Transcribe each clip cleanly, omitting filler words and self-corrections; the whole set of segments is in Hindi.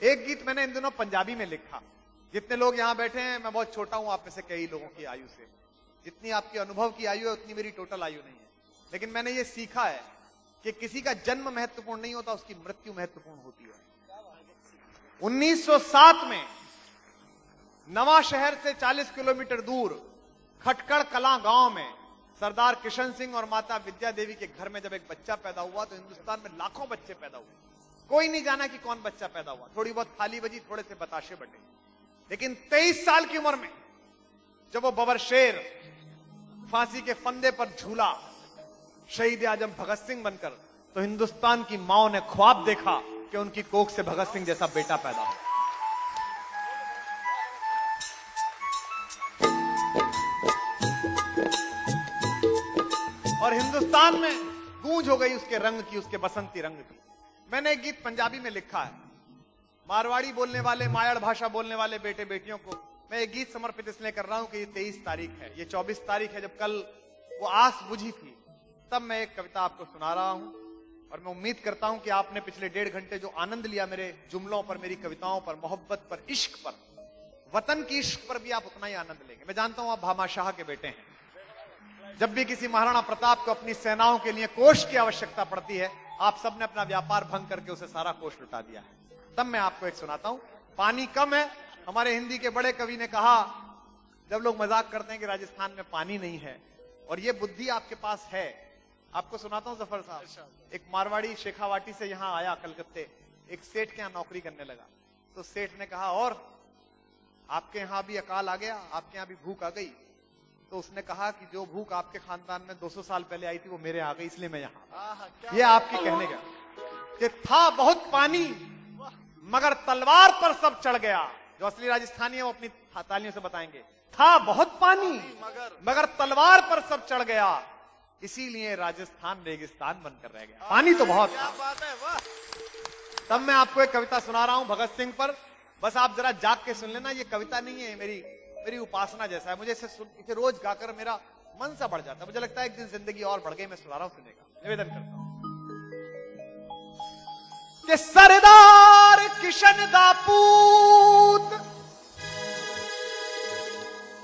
एक गीत मैंने इन दिनों पंजाबी में लिखा। जितने लोग यहां बैठे हैं, मैं बहुत छोटा हूं आप में से कई लोगों की आयु से। जितनी आपकी अनुभव की आयु है उतनी मेरी टोटल आयु नहीं है। लेकिन मैंने ये सीखा है कि किसी का जन्म महत्वपूर्ण नहीं होता, उसकी मृत्यु महत्वपूर्ण होती है। 1907 में नवा शहर से 40 किलोमीटर दूर खटकड़ कलां गांव में सरदार किशन सिंह और माता विद्या देवी के घर में जब एक बच्चा पैदा हुआ तो हिंदुस्तान में लाखों बच्चे पैदा हुए। कोई नहीं जाना कि कौन बच्चा पैदा हुआ। थोड़ी बहुत थाली बजी, थोड़े से बताशे बटे। लेकिन 23 साल की उम्र में जब वो बबर शेर फांसी के फंदे पर झूला शहीद आजम भगत सिंह बनकर, तो हिंदुस्तान की माओ ने ख्वाब देखा कि उनकी कोख से भगत सिंह जैसा बेटा पैदा हो। और हिंदुस्तान में गूंज हो गई उसके रंग की, उसके बसंती रंग की। मैंने एक गीत पंजाबी में लिखा है। मारवाड़ी बोलने वाले, मायाड़ भाषा बोलने वाले बेटे बेटियों को मैं एक गीत समर्पित इसलिए कर रहा हूं कि ये 23 तारीख है, ये 24 तारीख है जब कल वो आस बुझी थी। तब मैं एक कविता आपको सुना रहा हूं और मैं उम्मीद करता हूं कि आपने पिछले 1.5 घंटे जो आनंद लिया मेरे जुमलों पर, मेरी कविताओं पर, मोहब्बत पर, इश्क पर, वतन की इश्क पर भी आप उतना ही आनंद लेंगे। मैं जानता हूं आप भामाशाह के बेटे हैं। जब भी किसी महाराणा प्रताप को अपनी सेनाओं के लिए कोष की आवश्यकता पड़ती है, आप सबने अपना व्यापार भंग करके उसे सारा कोष लुटा दिया है। तब मैं आपको एक सुनाता हूं। पानी कम है। हमारे हिंदी के बड़े कवि ने कहा, जब लोग मजाक करते हैं कि राजस्थान में पानी नहीं है, और ये बुद्धि आपके पास है। आपको सुनाता हूं जफर साहब। एक मारवाड़ी शेखावाटी से यहां आया कलकत्ते, एक सेठ के यहां नौकरी करने लगा। तो सेठ ने कहा, और आपके यहां भी अकाल आ गया, आपके यहां भी भूख आ गई? तो उसने कहा कि जो भूख आपके खानदान में 200 साल पहले आई थी वो मेरे आ गई, इसलिए मैं यहां। ये आपकी कहने का कि था बहुत पानी मगर तलवार पर सब चढ़ गया। जो असली राजस्थानी है वो अपनी तालियों से बताएंगे, था बहुत पानी मगर तलवार पर सब चढ़ गया, इसीलिए राजस्थान रेगिस्तान बनकर रह गया। पानी तो बहुत था। तब मैं आपको एक कविता सुना रहा हूं भगत सिंह पर। बस आप जरा जाग के सुन लेना। ये कविता नहीं है, मेरी उपासना जैसा है। मुझे इसे रोज गाकर मेरा मन सा बढ़ जाता है। मुझे लगता है एक दिन जिंदगी और बढ़ गई। मैं सुना रहा हूं, सुनेगा। निवेदन करता हूं कि सरदार किशन दा पूत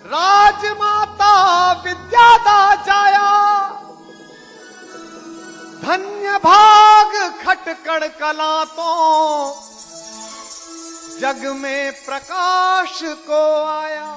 राजमाता विद्या दा जाया, धन्य भाग खटकड़ कलां तो जग में प्रकाश को आया।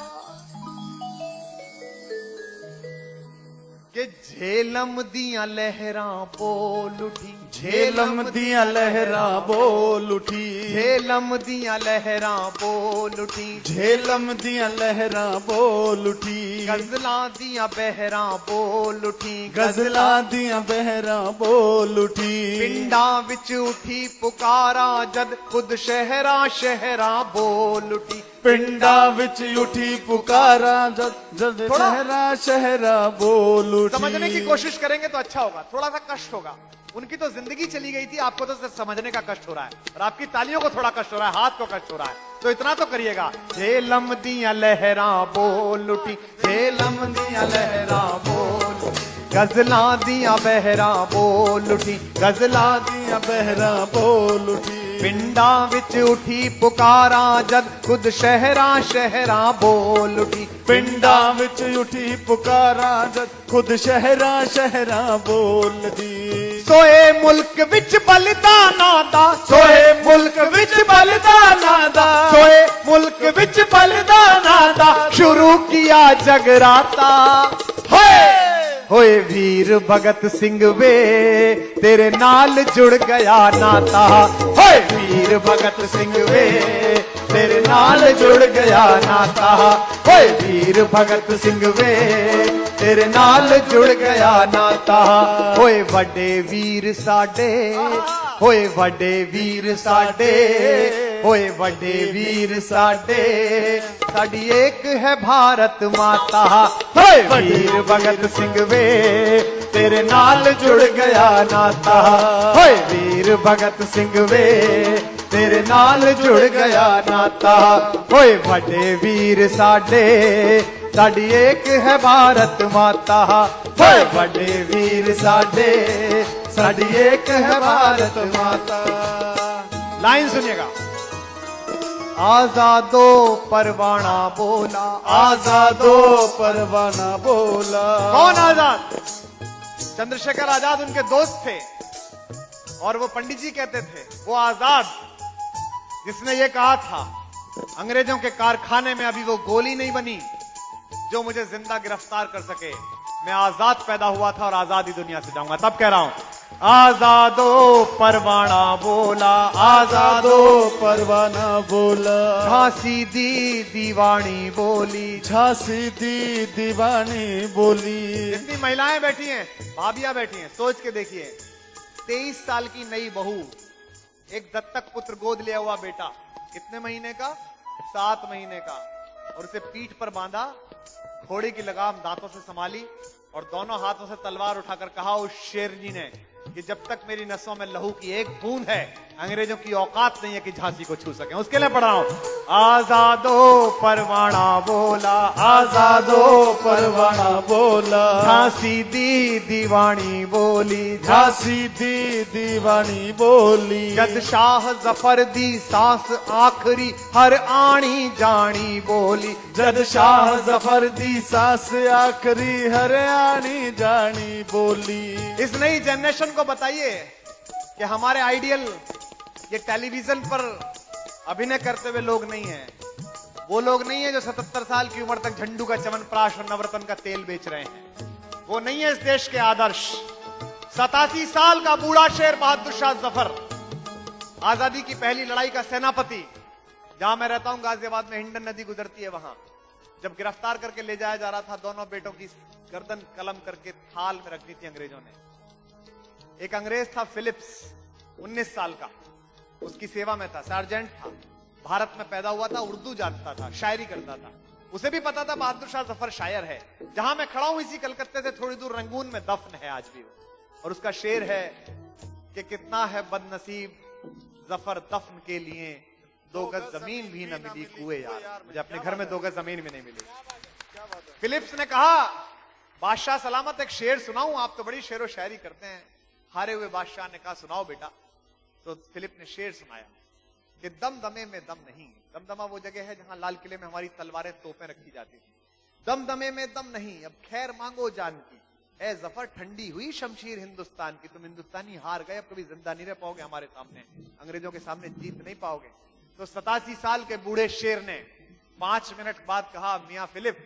कि झेलम दियां लहरां बोल उठी, झेलम दियां लहरां बोल उठी, झेलम दियां लहरां बोल उठी, झेलम दियां लहरां बोल उठी, गजलां दियां बहरां बोल उठी, गजलां दियां बहरां बोल उठी। पिंडां विच उठी पुकारा जद खुद शहरां शहरां बोल उठी। पिंडा विच उठी पुकारा जद जद शहरा शहरा बोल उठी। समझने की कोशिश करेंगे तो अच्छा होगा, थोड़ा सा कष्ट होगा। उनकी तो जिंदगी चली गई थी, आपको तो सिर्फ समझने का कष्ट हो रहा है, और आपकी तालियों को थोड़ा कष्ट हो रहा है, हाथ को कष्ट हो रहा है। तो इतना तो करिएगा, झेलम दियां लहरां बोल उठी, झेलम दियां लहरां बोल, गजलां दियां बहरां बोल उठी, गजलां दियां बहरां बोल उठी। पिंडा विच उठी पुकारा जद खुद शहरा शहरा बोल उठी। पिंडा विच उठी पुकारा जद खुद शहरा शहरा बोल दी। सोए मुल्क विच बलिदाना दा, सोए मुल्क विच बलिदाना दा, सोए मुल्क विच बलिदाना दा, शुरू किया जगराता। होए वीर भगत सिंह वे तेरे नाल जुड़ गया नाता। होए वीर भगत सिंह वे तेरे नाल जुड़ गया नाता। होए वीर भगत सिंह वे तेरे नाल जुड़ गया नाता। होए वड्डे वीर साडे, होए वड्डे वीर साडे, होए वड्डे वीर साडे, साडी एक है भारत माता। होए वीर भगत सिंह वे तेरे नाल जुड़ गया नाता। होए वीर भगत सिंह वे तेरे नाल जुड़ गया नाता। होए वड्डे वीर साडे, साडी एक है भारत माता। होए वड्डे वीर साडे, साडी एक है भारत माता। लाइन सुनिएगा। आजादो परवाना बोला, आजादो परवाना बोला। कौन आजाद? चंद्रशेखर आजाद उनके दोस्त थे और वो पंडित जी कहते थे वो आजाद जिसने ये कहा था अंग्रेजों के कारखाने में अभी वो गोली नहीं बनी जो मुझे जिंदा गिरफ्तार कर सके। मैं आजाद पैदा हुआ था और आजाद ही दुनिया से जाऊंगा। तब कह रहा हूं आजादो परवाना बोला, आजादो परवाना बोला। झांसी दी दीवानी बोली, झांसी दी दीवानी बोली। जितनी महिलाएं बैठी हैं, भाभियां बैठी हैं, सोच के देखिए 23 साल की नई बहू, एक दत्तक पुत्र गोद लिया हुआ बेटा, कितने महीने का? 7 महीने का, और उसे पीठ पर बांधा, घोड़े की लगाम दांतों से संभाली और दोनों हाथों से तलवार उठाकर कहा उस शेरनी ने कि जब तक मेरी नसों में लहू की एक बूंद है अंग्रेजों की औकात नहीं है कि झांसी को छू सके। उसके लिए पढ़ रहा हूं आजादो परवाना बोला, आजादो परवाना बोला। झांसी दी दीवानी बोली, झांसी दी दीवानी बोली। जद शाह जफर दी सांस आखिरी हर आनी जानी बोली, जद शाह जफर दी सांस आखिरी हरियाणी जानी बोली। इस नई जनरेशन को बताइए कि हमारे आइडियल ये टेलीविजन पर अभिनय करते हुए लोग नहीं हैं। वो लोग नहीं है जो 77 साल की उम्र तक झंडू का च्यवनप्राश और नवरत्न का तेल बेच रहे हैं। वो नहीं है इस देश के आदर्श। 87 साल का बूढ़ा शेर बहादुर शाह जफर, आजादी की पहली लड़ाई का सेनापति। जहां मैं रहता हूं गाजियाबाद में हिंडन नदी गुजरती है, वहां जब गिरफ्तार करके ले जाया जा रहा था, दोनों बेटों की गर्दन कलम करके थाल में रख दी थी अंग्रेजों ने। एक अंग्रेज था फिलिप्स, 19 साल का, उसकी सेवा में था, सार्जेंट था, भारत में पैदा हुआ था, उर्दू जानता था, शायरी करता था। उसे भी पता था बहादुर शाह जफर शायर है। जहां मैं खड़ा हूं इसी कलकत्ते से थोड़ी दूर रंगून में दफन है आज भी वो, और उसका शेर है कि कितना है बदनसीब जफर दफन के लिए, 2 गज जमीन भी न मिली कुएं यार। मुझे अपने घर में 2 गज जमीन भी नहीं मिली। फिलिप्स ने कहा बादशाह सलामत एक शेर सुनाऊं, आप तो बड़ी शेरो शायरी करते हैं। हारे हुए बादशाह ने कहा सुनाओ बेटा। तो फिलिप ने शेर सुनाया कि दमदमे में दम नहीं। दमदमा वो जगह है जहां लाल किले में हमारी तलवारें तोपें रखी जाती थी। दमदमे में दम नहीं, अब खैर मांगो जान की, ए जफर ठंडी हुई शमशीर हिंदुस्तान की। तुम हिंदुस्तानी हार गए, अब कभी जिंदा नहीं रह पाओगे हमारे सामने, अंग्रेजों के सामने जीत नहीं पाओगे। तो 87 साल के बूढ़े शेर ने 5 मिनट बाद कहा मियां फिलिप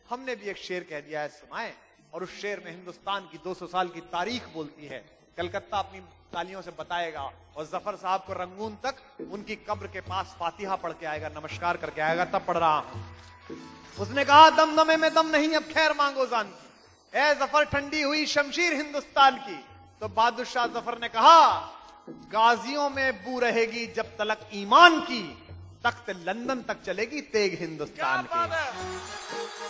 हमने भी एक शेर कह दिया है, सुनाए। और उस शेर में हिंदुस्तान की 200 साल की तारीख बोलती है। कलकत्ता अपनी तालियों से बताएगा और जफर साहब को रंगून तक उनकी कब्र के पास फातिहा पढ़ के आएगा, नमस्कार करके आएगा। तब पढ़ रहा हूं, उसने कहा दमदमे में दम नहीं, अब खैर मांगो जान की, ए जफर ठंडी हुई शमशीर हिंदुस्तान की। तो बहादुर शाह जफर ने कहा गाजियों में बू रहेगी जब तलक ईमान की, तख्त लंदन तक चलेगी तेग हिंदुस्तान की।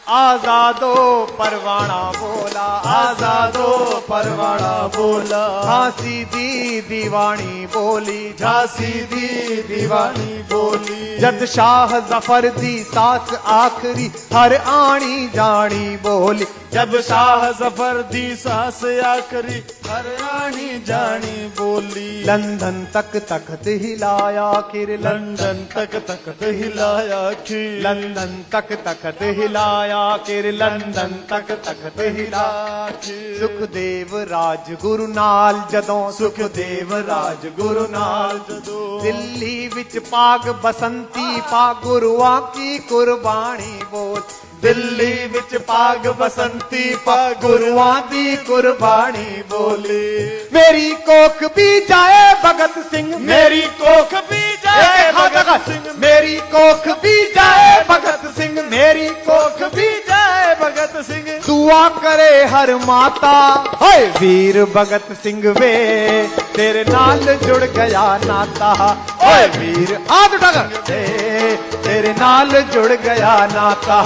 आजादो परवाना बोला, आजादो परवाना बोला। झांसी दी दीवानी बोली, झांसी दी दीवानी बोली। जद शाह जफर दी सास आखिरी हर आनी जानी बोली, जब शाह जफर दी सांस आखिरी हरियाणी जानी बोली। लंदन तक तख्त हिलाया फिर, लंदन तक तख्त हिलाया खिर, लंदन तक तख्त हिलाया फिर, लंदन तक तख्त हिलाया खिर। सुखदेव राजगुरु नाल जदों, सुखदेव राजगुरु नाल जदों, दिल्ली विच पाग बसंती पा गुरुआं की कुर्बानी बोल, दिल्ली विच पाग बसंती पा गुरुआं दी कुर्बानी बोली। मेरी कोख भी जाए भगत सिंह, मेरी कोख भी जाए भगत सिंह, मेरी कोख भी जाए भगत सिंह, मेरी कोख भी जाए भगत सिंह। दुआ करे हर माता, हाय वीर भगत सिंह वे तेरे नाल जुड़ गया नाता, ओए वीर हाथ उठाकर तेरे नाल जुड़ गया नाता,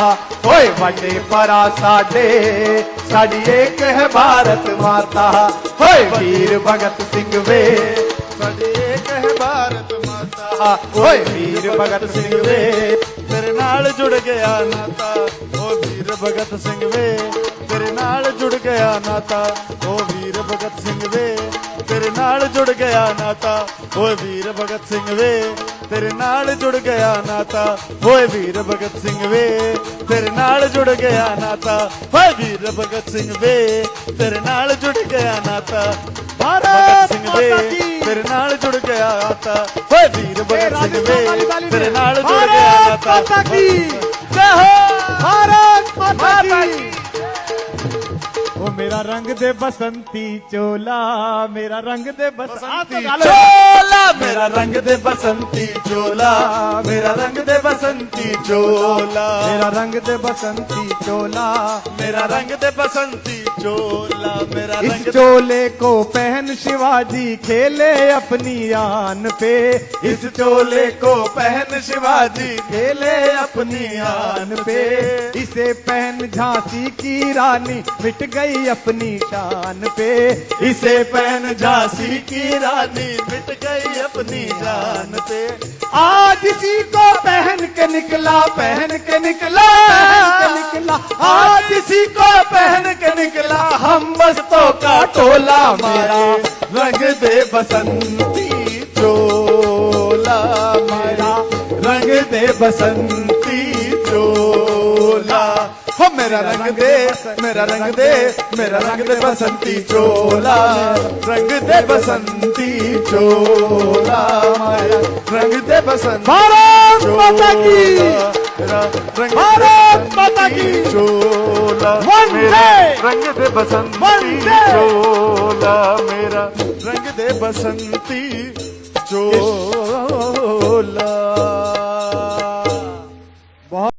ओए वड्डे परा साडी एक है भारत माता, ओए वीर भगत सिंह वे साडी एक है भारत माता, ओए वीर भगत सिंह वे तेरे नाल जुड़ गया नाता, ओ वीर भगत सिंह वे तेरे नाल जुड़ गया नाता, ओ वीर भगत सिंह वे तेरे नाल जुड़ गया नाता, ओ वीर भगत सिंह वे तेरे नाल जुड़ गया नाता होए वीर भगत सिंह वे तेरे नाल जुड़ गया नाता होए वीर भगत सिंह वे तेरे नाल जुड़ गया नाता भगत सिंह वे तेरे नाल जुड़ गया नाता होए वीर भगत सिंह वे तेरे नाल जुड़ गया नाता जय हो भारत माता की। ओ मेरा रंग दे बसंती चोला मेरा रंग दे बसंती चोला मेरा रंग दे बसंती चोला मेरा रंग दे बसंती चोला मेरा रंग दे बसंती चोला मेरा रंग दे बसंती चोला मेरा रंग इस चोले को पहन शिवाजी खेले अपनी आन पे इस चोले को पहन शिवाजी खेले अपनी आन पे इसे पहन झांसी की रानी मिट गई अपनी शान पे इसे पहन झांसी की रानी मिट गई अपनी जान पे आज इसी को पहन के निकला पहन के निकला आज इसी को पहन के निकला हम मस्तों का टोला मेरा रंग दे बसंती चोला मेरा रंग दे बसंती चोला हो मेरा रंग दे मेरा रंग दे मेरा रंग दे बसंती चोला रंग दे बसंती चोला मेरा रंग दे बसंती भारत माता की भारत माता की चोला मेरा रंग दे बसंती चोला मेरा रंग दे बसंती चोला।